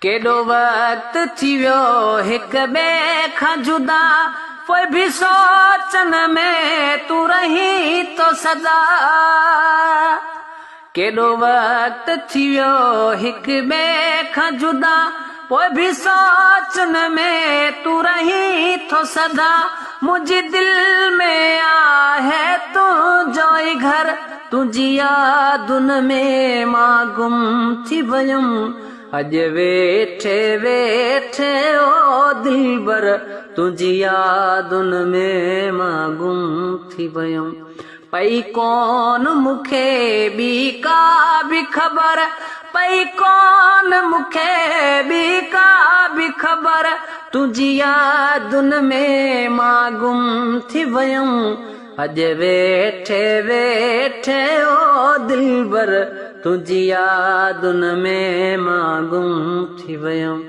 केॾो वक़्तु थी वियो हिक ॿिए खां जुदा पोइ बि सोचन में तूं रही तो सदा केॾो वक़्तु थी वियो हिक ॿिए खां जुदा पोइ बि सोचन में तूं रही थो सदा मुंहिंजी दिलि में आहे तुंहिंजो ई घर तुंहिंजी यादुनि में मां गुम थी वयुमि अॼु वेठे वेठे ओ दिलबर तुंहिंजी यादुनि में मां गुम थी वयुमि पई कोन मूंखे ॿी का बि ख़बर पई कोन मूंखे ॿी का बि ख़बर तुंहिंजी यादुनि में मां गुम थी वयुमि अॼु वेठे वेठे ओ दिलबर तुंहिंजी यादुनि में मां गुम थी वयुमि